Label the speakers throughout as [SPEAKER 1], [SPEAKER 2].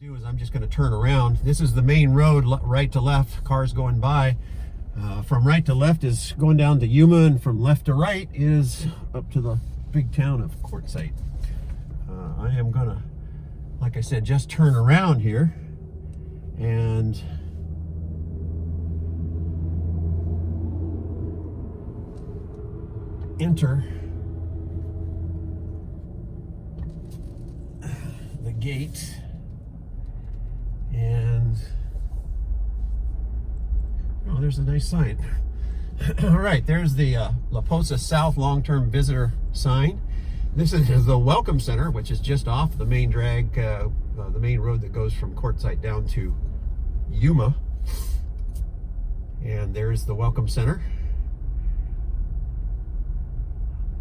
[SPEAKER 1] Do is I'm just going to turn around. This is the main road, right to left, cars going by. From right to left is going down to Yuma, and from left to right is up to the big town of Quartzsite. I am going to, like I said, just turn around here and enter the gate. And oh, there's a nice sign. All right, there's the La Posa South long-term visitor sign. This is the Welcome Center, which is just off the main drag, the main road that goes from Quartzsite down to Yuma. And there's the Welcome Center.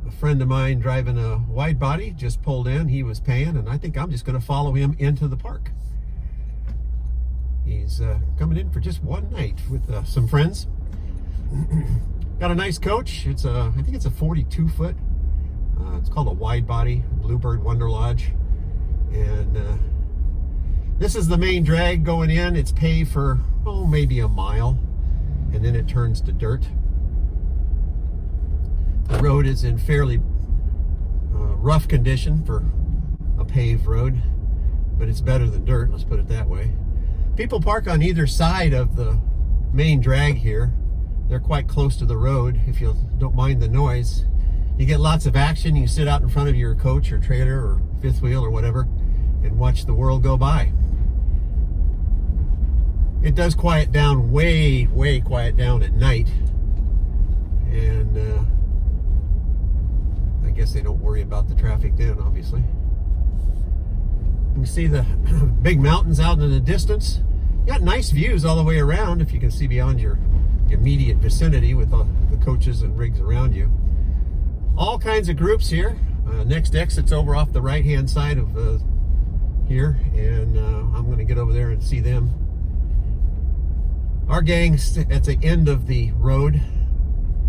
[SPEAKER 1] A friend of mine driving a wide body just pulled in. He was paying, and I think I'm just going to follow him into the park. He's coming in for just one night with some friends. Got a nice coach. It's I think it's a 42 foot. It's called a wide body, Bluebird Wanderlodge. And this is the main drag going in. It's paved for, oh, maybe a mile. And then it turns to dirt. The road is in fairly rough condition for a paved road, but it's better than dirt, let's put it that way. People park on either side of the main drag here. They're quite close to the road if you don't mind the noise. You get lots of action. You sit out in front of your coach or trailer or fifth wheel or whatever and watch the world go by. It does quiet down, way quiet down at night. And I guess they don't worry about the traffic then, obviously. You can see the big mountains out in the distance. You got nice views all the way around if you can see beyond your immediate vicinity with the coaches and rigs around you. All kinds of groups here. Next exit's over off the right hand side of here, and I'm going to get over there and see them. Our gang's at the end of the road,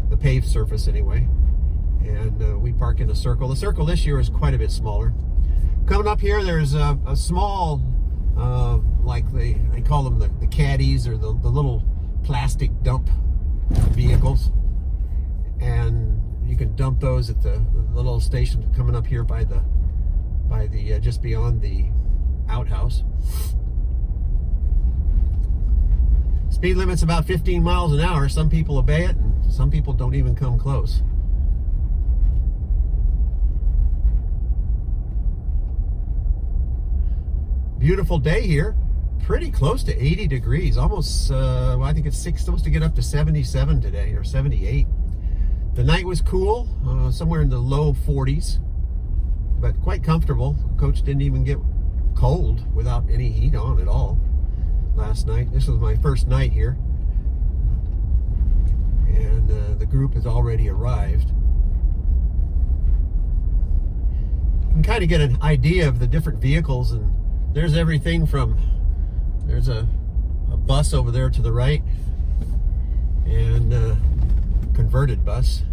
[SPEAKER 1] the paved surface anyway, and we park in a circle. The circle this year is quite a bit smaller. Coming up here, there's a small, like they call them the caddies, or the little plastic dump vehicles. And you can dump those at the little station coming up here by the just beyond the outhouse. Speed limit's about 15 miles an hour. Some people obey it, and some people don't even come close. Beautiful day here, pretty close to 80 degrees, almost, well, I think it's supposed to get up to 77 today, or 78. The night was cool, somewhere in the low 40s, but quite comfortable. Coach didn't even get cold without any heat on at all last night. This was my first night here, and the group has already arrived. You can kind of get an idea of the different vehicles, and there's everything from, there's a bus over there to the right, and converted bus.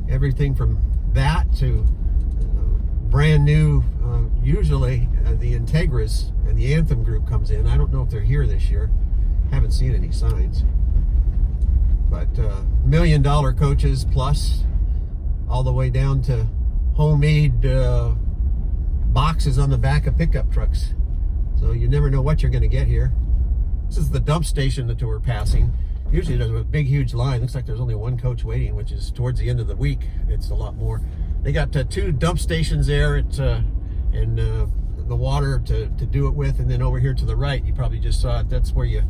[SPEAKER 1] Everything from that to brand new, usually the Integras and the Anthem group comes in. I don't know if they're here this year. Haven't seen any signs. But $1 million coaches plus, all the way down to homemade boxes on the back of pickup trucks. So you never know what you're going to get here. This is the dump station that we're passing. Usually there's a big, huge line. Looks like there's only one coach waiting, which is towards the end of the week. It's a lot more. They got 2 dump stations there and the water to do it with. And then over here to the right, you probably just saw it. That's where you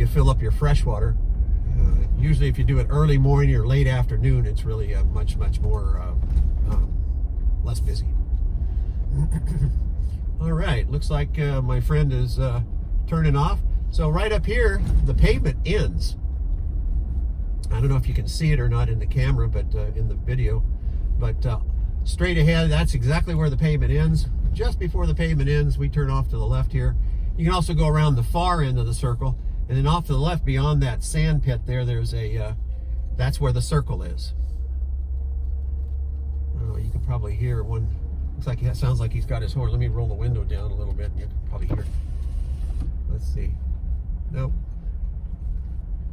[SPEAKER 1] fill up your fresh water. Usually if you do it early morning or late afternoon, it's really much more less busy. All right, looks like my friend is turning off. So right up here, the pavement ends. I don't know if you can see it or not in the camera, but in the video. But straight ahead, that's exactly where the pavement ends. Just before the pavement ends, we turn off to the left here. You can also go around the far end of the circle, and then off to the left beyond that sand pit there, there's a, that's where the circle is. You can probably hear one Looks like it sounds like he's got his horn. Let me roll the window down a little bit and you can probably hear. Let's see. Nope.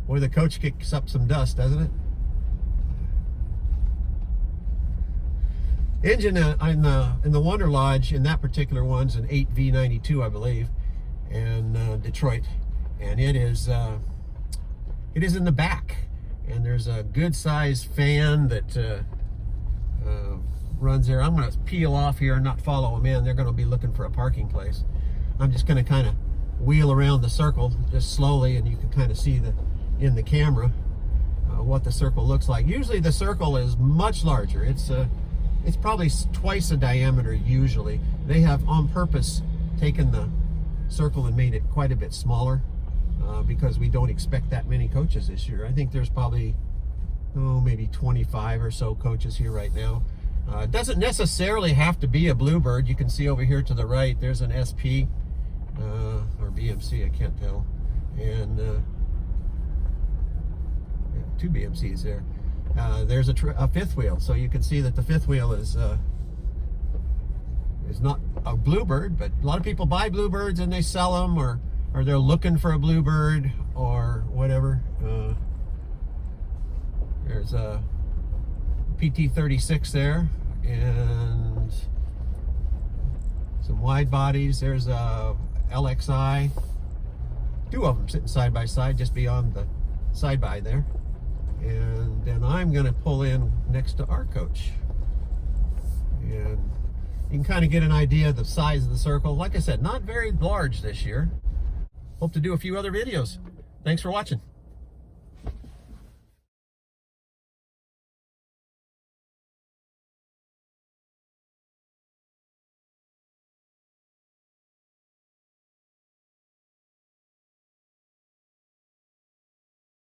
[SPEAKER 1] Boy, the coach kicks up some dust, doesn't it? Engine in the Wanderlodge, in that particular one's an 8V92, I believe, and Detroit, and it is in the back, and there's a good sized fan that runs there. I'm going to peel off here and not follow them in. They're going to be looking for a parking place. I'm just going to kind of wheel around the circle just slowly, and you can kind of see in the camera what the circle looks like. Usually the circle is much larger. It's probably twice the diameter usually. They have on purpose taken the circle and made it quite a bit smaller because we don't expect that many coaches this year. I think there's probably maybe 25 or so coaches here right now. It doesn't necessarily have to be a Bluebird. You can see over here to the right there's an SP or BMC, I can't tell, and two BMCs there. There's a fifth wheel, so you can see that the fifth wheel is not a Bluebird, but a lot of people buy Bluebirds and they sell them, or they're looking for a Bluebird or whatever. There's a PT36 there, and some wide bodies. There's a LXI, two of them sitting side by side just beyond the side by there. And then I'm going to pull in next to our coach, and you can kind of get an idea of the size of the circle. Like I said, not very large this year. Hope to do a few other videos. Thanks for watching.